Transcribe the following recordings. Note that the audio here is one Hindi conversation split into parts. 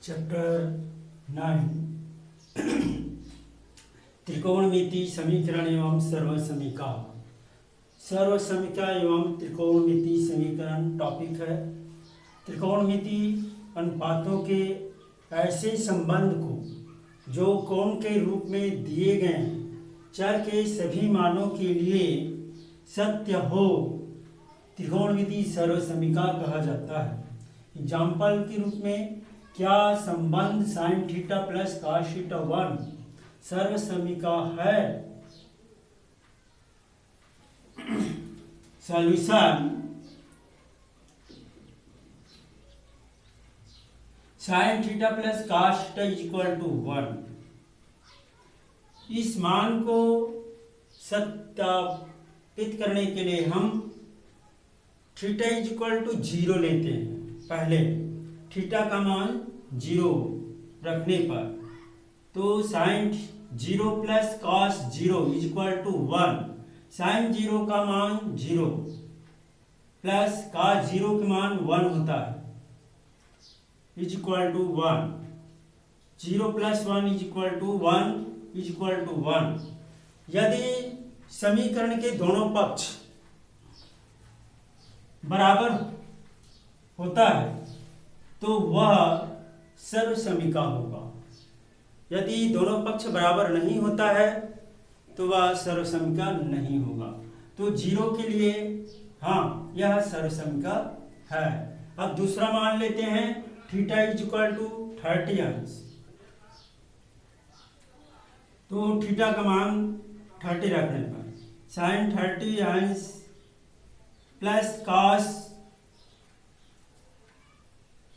चैप्टर 9 त्रिकोणमिति समीकरण एवं सर्वसमीका। सर्वसमीका एवं त्रिकोणमिति समीकरण टॉपिक है। त्रिकोणमिति अनुपातों के ऐसे संबंध को जो कोण के रूप में दिए गए चर के सभी मानों के लिए सत्य हो, त्रिकोणमिति सर्वसमीका कहा जाता है। एग्जाम्पल के रूप में क्या संबंध sine theta plus cos theta 1 सर्वसमीका है? Solution sine theta plus cos theta equal to 1। इस मान को सत्यापित करने के लिए हम थीटा इक्वल टू 0 लेते हैं। पहले थीटा का मान 0 रखने पर तो sine 0 plus cos 0 equal to 1। Sine 0 का मान 0 प्लस कॉस 0 के मान 1 होता है equal to 1। 0 plus 1 equal to 1 equal to 1। यदि समीकरण के दोनों पक्ष बराबर होता है तो वह सर्वसमीका होगा। यदि दोनों पक्ष बराबर नहीं होता है तो वह सर्वसमीका नहीं होगा। तो 0 के लिए हाँ, यह सर्वसमीका है। अब दूसरा मान लेते हैं थीटा इक्वल टू 30 अंश। तो थीटा का मान 30 रखने पर साइन 30 अंश plus cos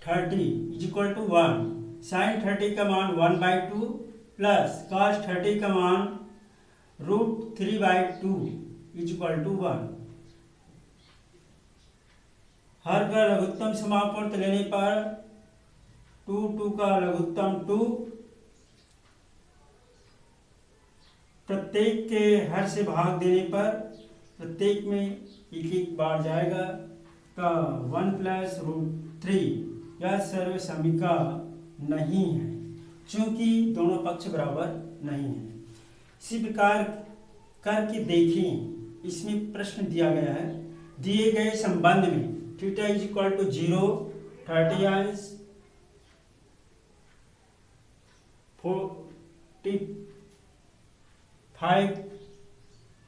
30 equal to 1। Sine 30 का मान 1/2 प्लस कॉस 30 का मान √3/2 इक्वल टू 1। हर का लघुत्तम समापवर्त लेने पर 2 का लघुत्तम 2, प्रत्येक के हर से भाग देने पर प्रत्येक में एक बार जाएगा तो 1 प्लस √3। यह सर्वसमीका नहीं है क्योंकि दोनों पक्ष बराबर नहीं है। इसी प्रकार करके देखें, इसमें प्रश्न दिया गया है दिए गए संबंध में थीटा इक्वल टू 0 30 अंश 45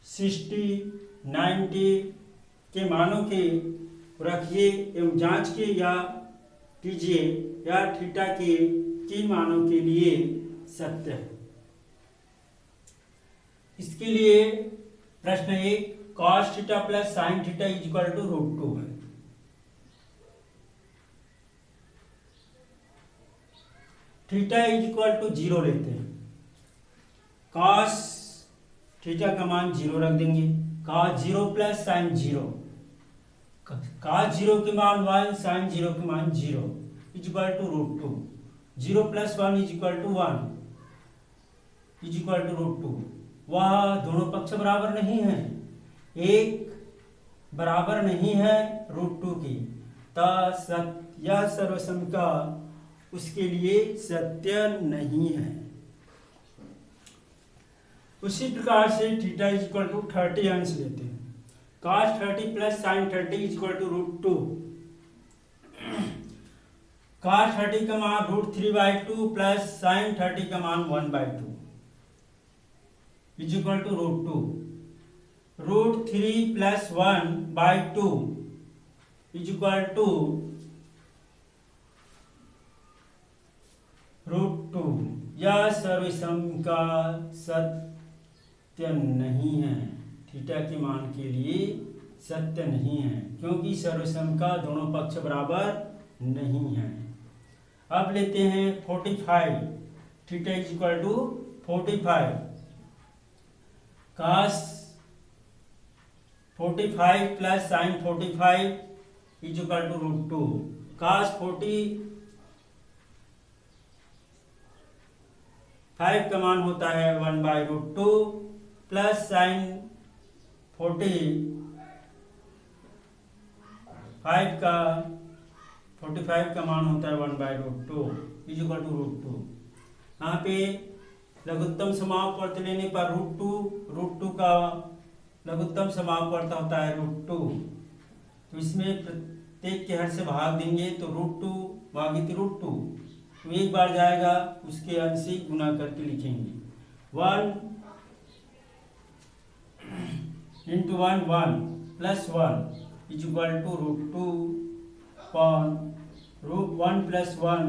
60 90 के मानों के रखिए एवं जांच के या कीजिए या थीटा के किन मानों के लिए सत्य है। इसके लिए प्रश्न 1 cos theta plus sine theta equal to √2 है। थीटा इक्वल टू 0 लेते हैं। कॉस थीटा का मान 0 रख देंगे। कॉस 0 प्लस साइन 0, कॉस 0 के मान 1 साइन 0 के मान 0 equal to √2। 0 plus 1 equal to 1 equal to √2। वह दोनों पक्ष बराबर नहीं है, एक बराबर नहीं है √2 की, यह सर्वसमीका उसके लिए सत्य नहीं है। उसी प्रकार से थीटा इक्वल टू 30 अंश लेते हैं। cos 30 plus sine 30 equal to √2। cos 30 का मान √3/2 प्लस साइन 30 का मान 1/2 equal to √2। √3 plus 1/2 equal to √2। यह सर्वसमीका सत्य नहीं है, थीटा के मान के लिए सत्य नहीं है क्योंकि सर्वसमीका दोनों पक्ष बराबर नहीं है। अब लेते हैं 45 theta equal to 45। cos 45 plus sine 45 equal to √2। cos 45 का मान होता है 1/√2 प्लस साइन 45 का 45 का मान होता है 1/√2 इज इक्वल टू √2। यहाँ पे लघुत्तम समापवर्त लेने पर √2 का लघुत्तम समापवर्त होता है √2। तो इसमें प्रत्येक के हर से भाग देंगे तो √2 भागित √2, तो एक बार जाएगा उसके अंश से गुना करके लिखेंगे 1 into 1 1 plus 1 is equal to √2 upon √1 plus 1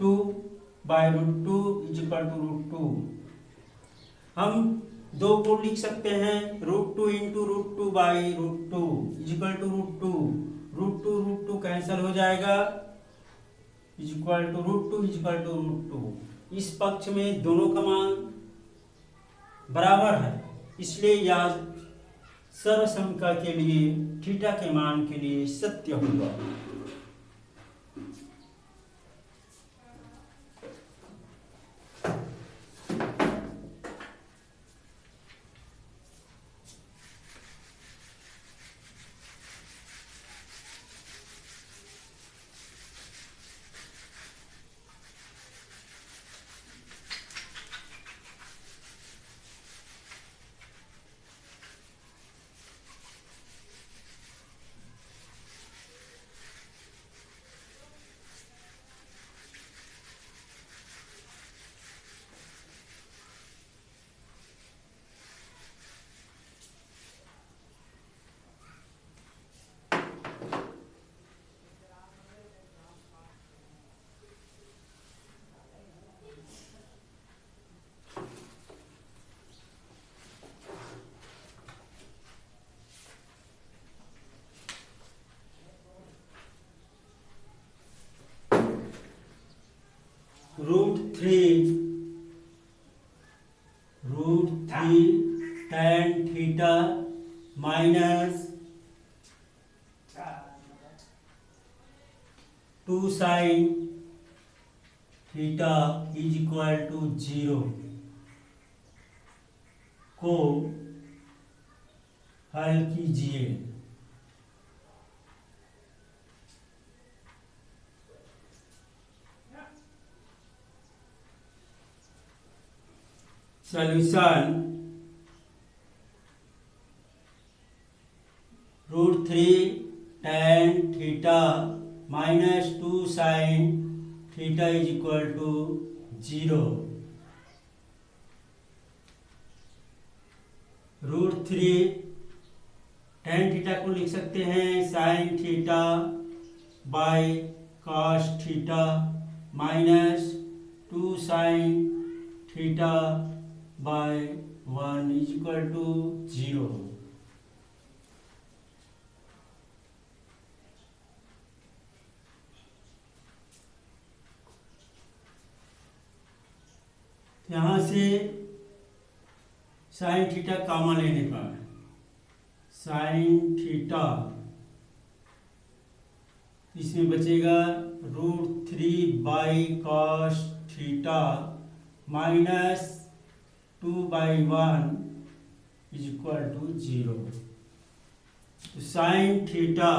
2 by √2 is equal to √2। हम दो को लिख सकते हैं √2 into √2 by √2 is equal to √2 cancel हो जाएगा is equal to √2 इस पक्ष में दोनों का मान बराबर है, इसलिए यह सर्वसमका के लिए थीटा के मान के लिए सत्य होगा। √3 tan theta minus 2 sin theta is equal to 0 को हल कीजिए। Solution √3 tan theta minus 2 sin theta is equal to 0। √3 tan theta को लिख सकते हैं sin theta by cos theta minus 2 sin theta by 1 is equal to 0। यहाँ से साइन थीटा कॉमन लेने पर साइन थीटा इसमें बचेगा √3 by cos theta minus 2/1 is equal to 0। Sine theta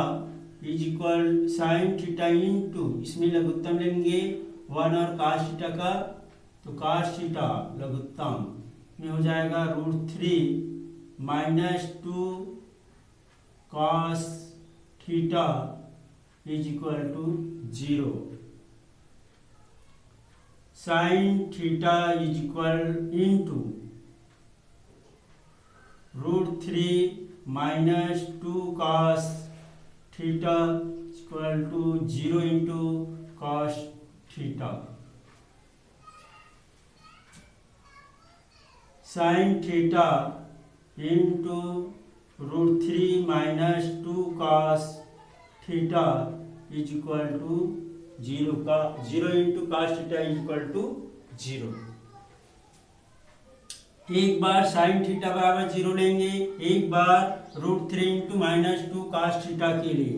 is equal sine theta into इसमें लघुत्तम लेंगे 1 और कॉस थीटा का, तो कॉस थीटा लघुत्तम में हो जाएगा √3 minus 2 cos theta is equal to 0। Sine theta is equal into √3 minus 2 cos theta equal to 0 into cos theta. Sine theta into √3 minus 2 cos theta is equal to 0 का 0 into cos theta is equal to 0। एक बार साइन थीटा बराबर 0 लेंगे, एक बार √3 इंटू माइनस 2 कॉस थीटा के लिए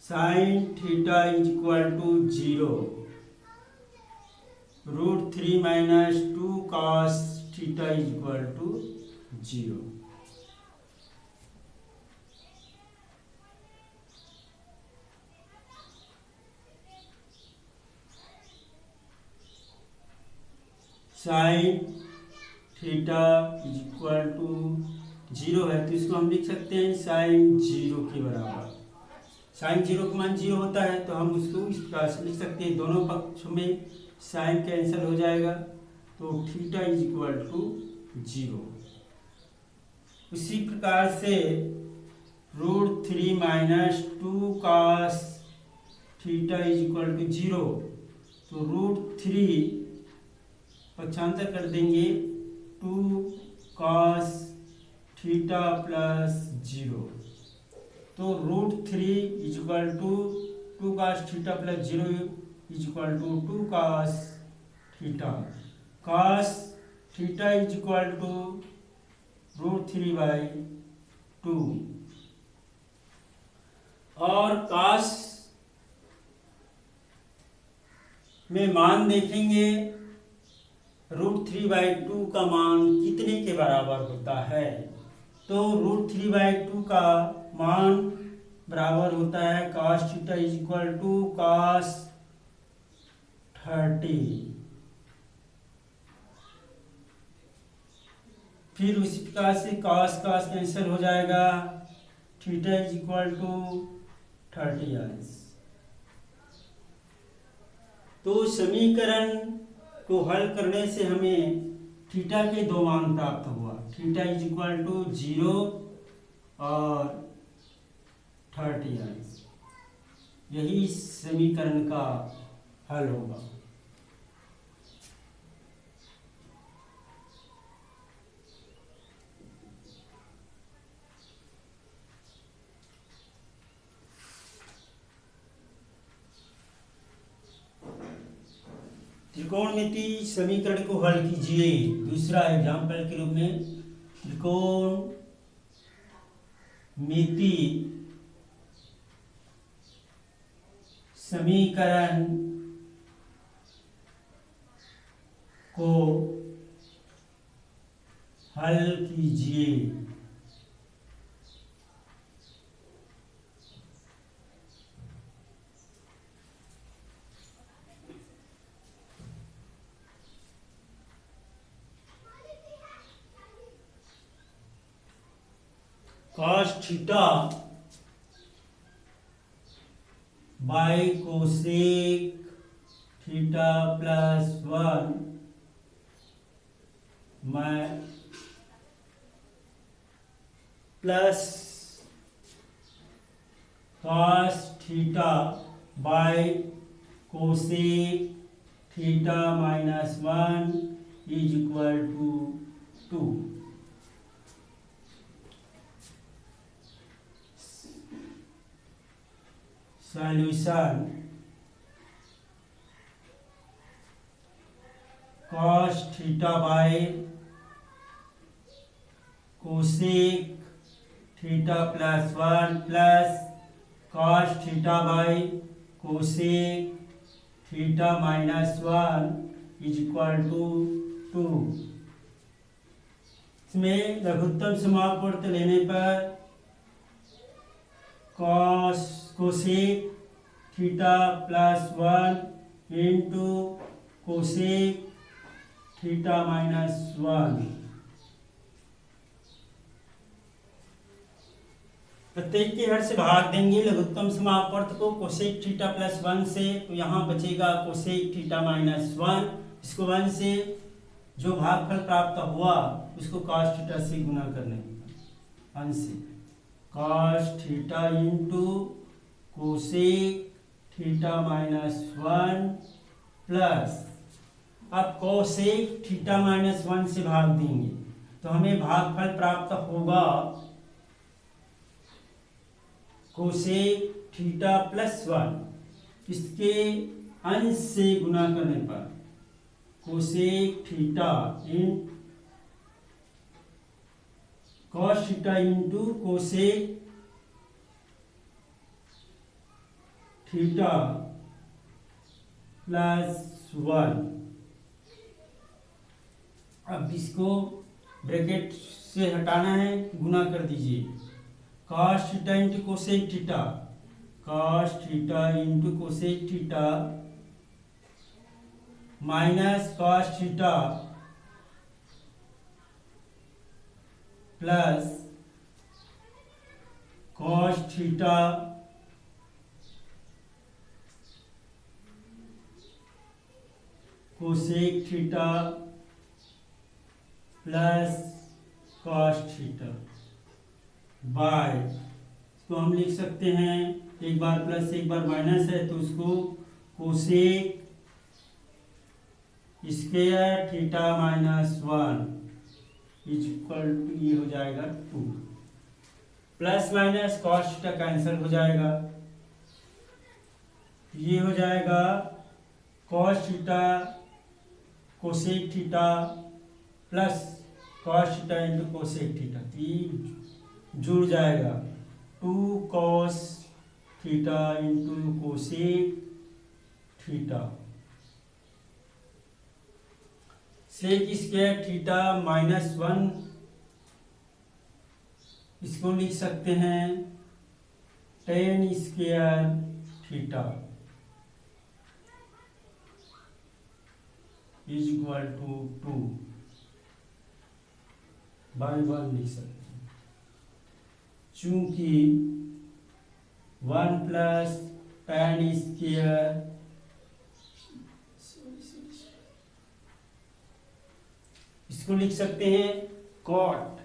sine theta is equal to 0 √3 minus 2 cos theta is equal to 0। Sine theta is equal to 0 है, तो इसको हम लिख सकते हैं साइन 0 के बराबर। साइन 0 का मान 0 होता है, तो हम उसको इस प्रकार से लिख सकते हैं, दोनों पक्षों में साइन कैंसिल हो जाएगा, तो थीटा इज इक्वल टू 0। उसी प्रकार से √3 minus 2 cos theta is equal to 0, तो √3 पक्षांतर कर देंगे 2 cos थीटा प्लस 0, तो √3 is equal to 2 cos theta plus 0 is equal to 2 cos theta. cos theta is equal to √3/2, और cos में मान देखेंगे √3/2 का मान कितने के बराबर होता है, तो √3/2 का मान बराबर होता है cos theta is equal to cos 30। फिर उसी प्रकार से cos कैंसिल हो जाएगा, थीटा इज इक्वल टू 30 अंश। तो समीकरण को हल करने से हमें थीटा के दो मान प्राप्त हुआ, थीटा इज इक्वल टू 0 और 30 अंश। यही समीकरण का हल होगा। त्रिकोणमिति समीकरण को हल कीजिए। दूसरा एग्जाम्पल के रूप में त्रिकोणमिति समीकरण को हल कीजिए। cos theta by cosec theta plus 1 plus cos theta by cosec theta minus 1 is equal to 2। Solution cos theta by cosec theta plus 1 plus cos theta by cosec theta minus 1 is equal to 2। इसमें लघुत्तम समापवर्त लेने पर cosec theta plus 1 into cosec theta minus 1। प्रत्येक के हर से भाग देंगे लघुत्तम समापवर्त को कोसेक थीटा प्लस 1 से, तो यहाँ बचेगा कोसेक थीटा माइनस 1। इसको 1 से जो भागफल प्राप्त हुआ उसको cos थीटा से गुना करने 1 से cos theta into cosec theta minus 1 plus, अब कोसेक थीटा माइनस 1 से भाग देंगे तो हमें भागफल प्राप्त होगा कोसेक थीटा प्लस 1। इसके अंश से गुना करने पर cosec theta in cos theta into cosec theta plus 1। अब इसको ब्रैकेट से हटाना है, गुना कर दीजिए cos theta into cosec theta, cos theta into cosec theta minus cos theta plus cos theta cosec theta plus cos theta by, इसको हम लिख सकते हैं, एक बार प्लस एक बार माइनस है तो उसको cosec square theta minus 1 is equal to, ये हो जाएगा 2, plus minus cos theta cancel हो जाएगा, ये हो जाएगा cos theta cosec theta plus cos theta into cosec theta, ये जुड़ जाएगा 2 cos theta into cosec theta sec square theta minus 1, इसको लिख सकते हैं tan square theta is equal to 2 by 1 लिख सकते हैं, चूंकि 1 प्लस टेन स्क्वायर इसको लिख सकते हैं cot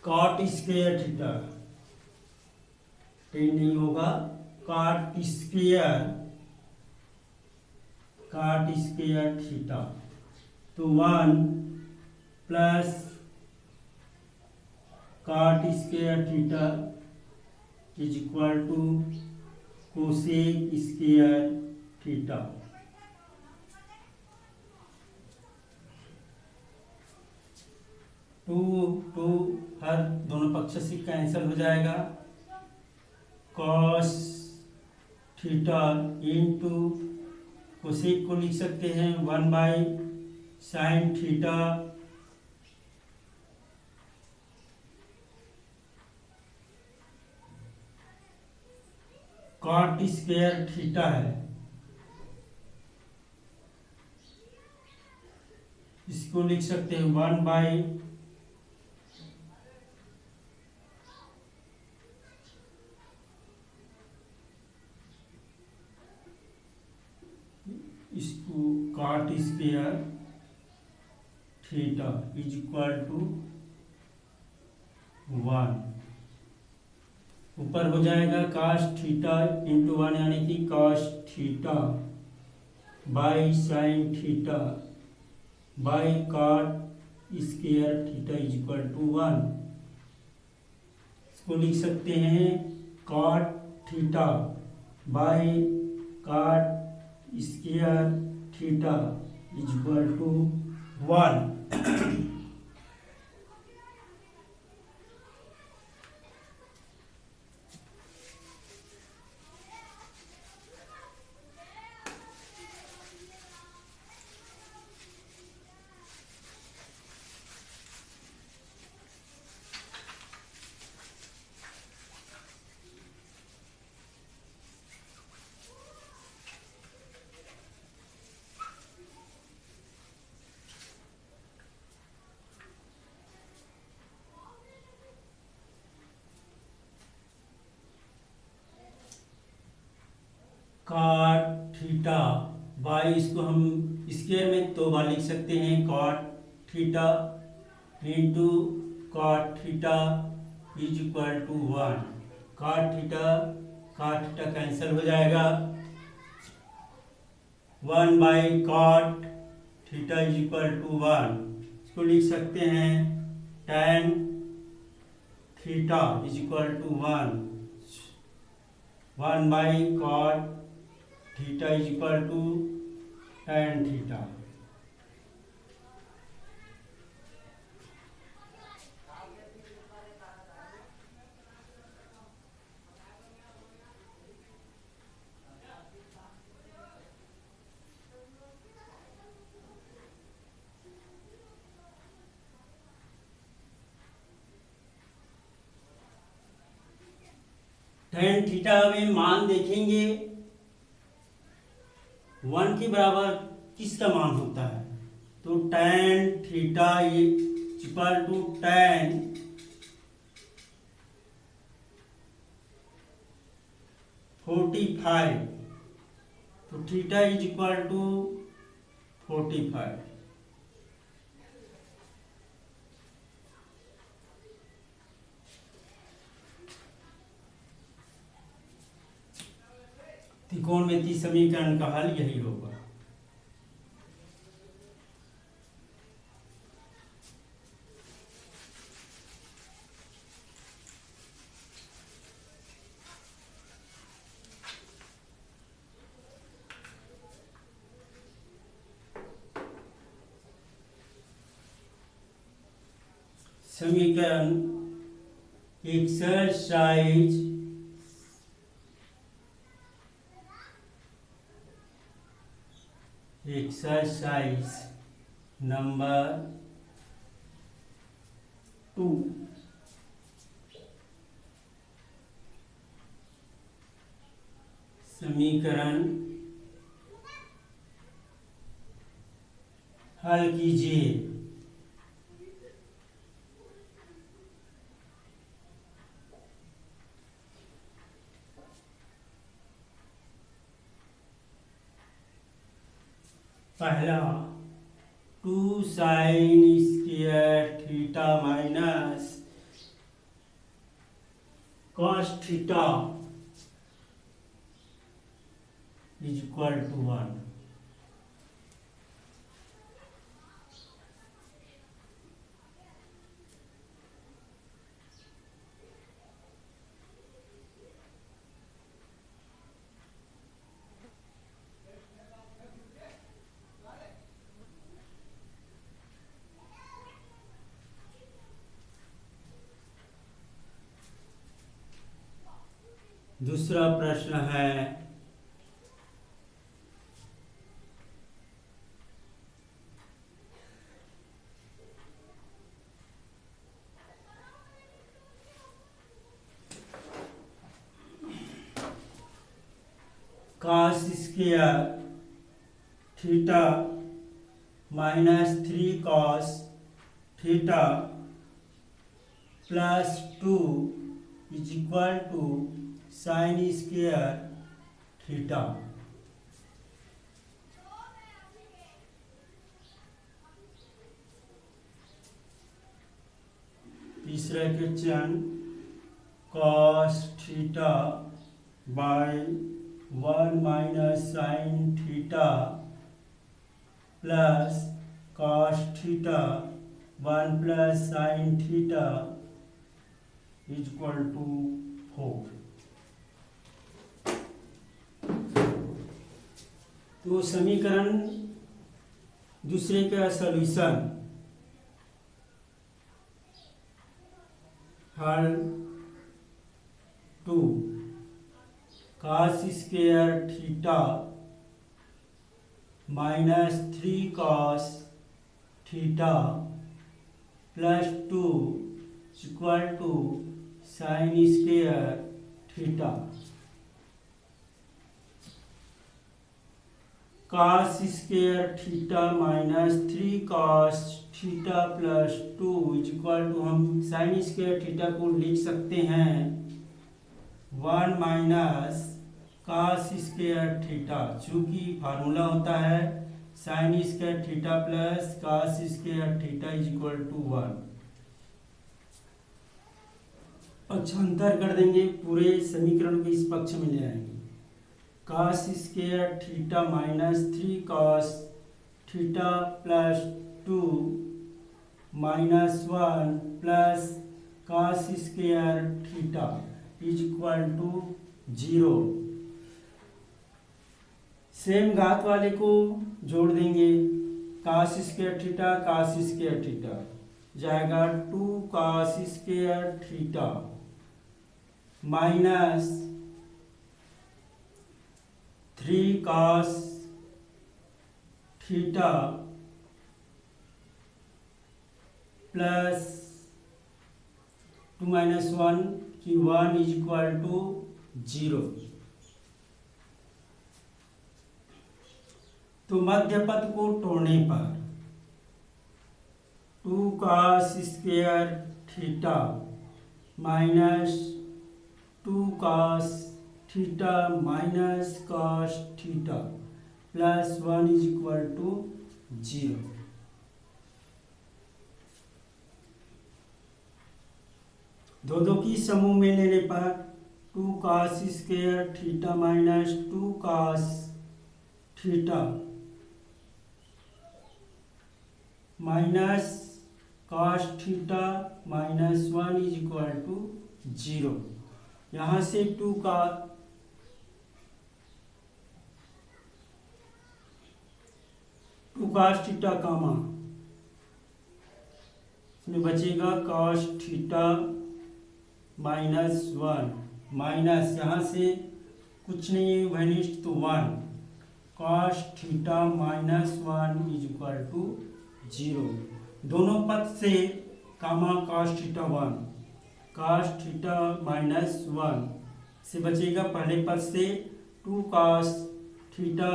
cot square theta, tan नहीं होगा, कॉट स्क्वायर थीटा, तो 1 plus cot square theta is equal to cosec square theta, टू टू हर दोनों पक्ष से कैंसिल हो जाएगा, कॉस थीटा इंटू कोसेक को लिख सकते हैं 1 by sine theta cot square theta है, इसको लिख सकते हैं 1 बाई इसको cot square theta is equal to 1, ऊपर हो जाएगा कॉस थीटा इंटू 1 यानी कि cos theta by sine theta by cot square theta is equal to 1, इसको लिख सकते हैं cot theta by cot square theta is equal to 1। Cot theta by, इसको हम स्क्वायर में 2 बार लिख सकते हैं, cot theta into cot theta is equal to 1, cot theta cancel हो जाएगा, 1 by cot theta is equal to 1, इसको लिख सकते हैं tan theta is equal to 1 by cot theta is equal to tan theta. tan theta में मान देखेंगे 1 के बराबर किसका मान होता है? तो tan theta equal to tan 45, तो थीटा इज इक्वल टू 45। त्रिकोणमितीय समीकरण का हल यही होगा। समीकरण एक्सरसाइज नंबर 2। समीकरण हल कीजिए। पहला 2 sin square theta minus cos theta is equal to 1। दूसरा प्रश्न है cos square theta minus 3 cos theta plus 2 is equal to sine square theta. तीसरा question cos theta by 1 minus sine theta plus cos theta 1 plus sine theta is equal to 4। तो समीकरण दूसरे का सॉल्यूशन हल 2 cos square theta minus 3 cos theta plus 2 equal to sine square theta. cos square theta minus 3 cos theta plus 2 is equal to हम साइन स्क्वायर थीटा को लिख सकते हैं 1 माइनस cos स्क्वायर थीटा, चूंकि फार्मूला होता है sine square theta plus cos square theta is equal to 1। पक्षांतर कर देंगे, पूरे समीकरण को इस पक्ष में ले आएंगे। cos square theta minus 3 cos theta plus 2 minus 1 plus cos square theta is equal to 0। Same घात वाले को जोड़ देंगे, cos स्क्वायर थीटा जाएगा 2 cos square theta minus 3 cos theta plus 2 minus 1 की 1 इज इक्वल टू 0। तो मध्य पद को तोड़ने पर 2 cos square theta minus 2 cos theta minus cos theta plus 1 is equal to 0। दो की समूह में लेने पर 2 cos square theta minus 2 cos theta minus cos theta minus 1 is equal to 0। यहाँ से 2 cos थीटा कामा इसमें बचेगा cos थीटा माइनस 1 माइनस यहाँ से कुछ नहीं वनिष्ठ तो 1 cos theta minus 1 is equal to 0। दोनों पद से comma cos theta 1 cos theta minus 1 से बचेगा पहले पद से 2 cos theta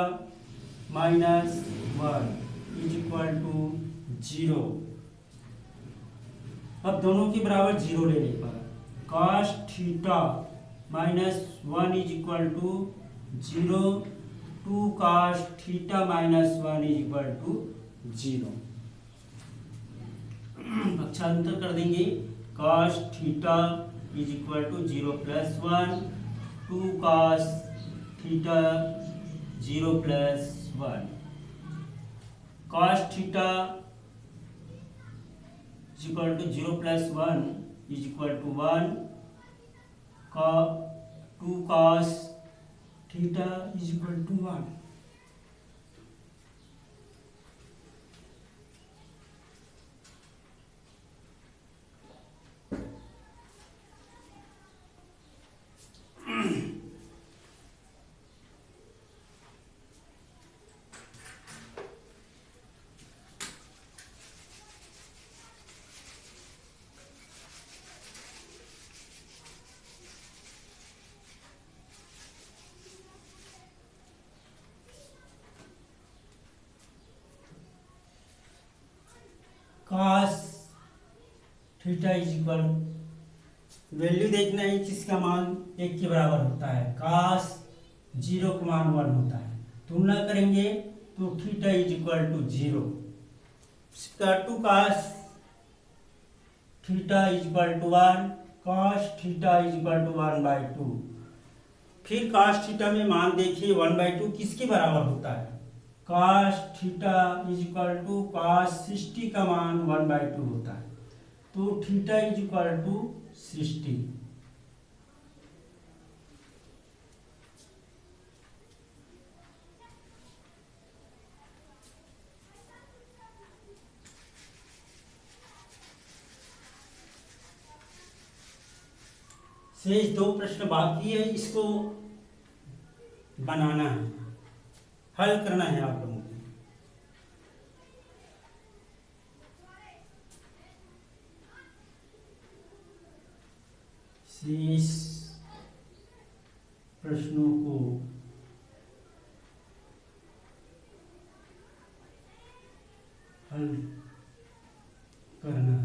minus 1 is equal to 0। अब दोनों के बराबर 0 लेने पर cos theta minus 1 is equal to 0 2 cos theta minus 1 is equal to 0। पक्षांतर कर देंगे cos theta is equal to 0 plus 1 2 cos theta 0 plus 1 cos theta is equal to 0 plus 1 is equal to 1 का 2 cos theta is equal to 1। cos theta is equal value देखना है जिसका मान 1 के बराबर होता है। cos 0 का मान 1 होता है। तुलना करेंगे तो थीटा इज इक्वल टू 0 इसका 2 cos theta is equal to 1 cos theta is equal to 1/2। फिर cos थीटा में मान देखिए 1/2 किसके बराबर होता है। cos theta is equal to cos 60 का मान 1/2 होता है। तो थीटा इज इक्वल टू 60। शेष 2 प्रश्न बाकी है, इसको बनाना है, हल करना है आप लोगों को। शेष प्रश्नों को हल करना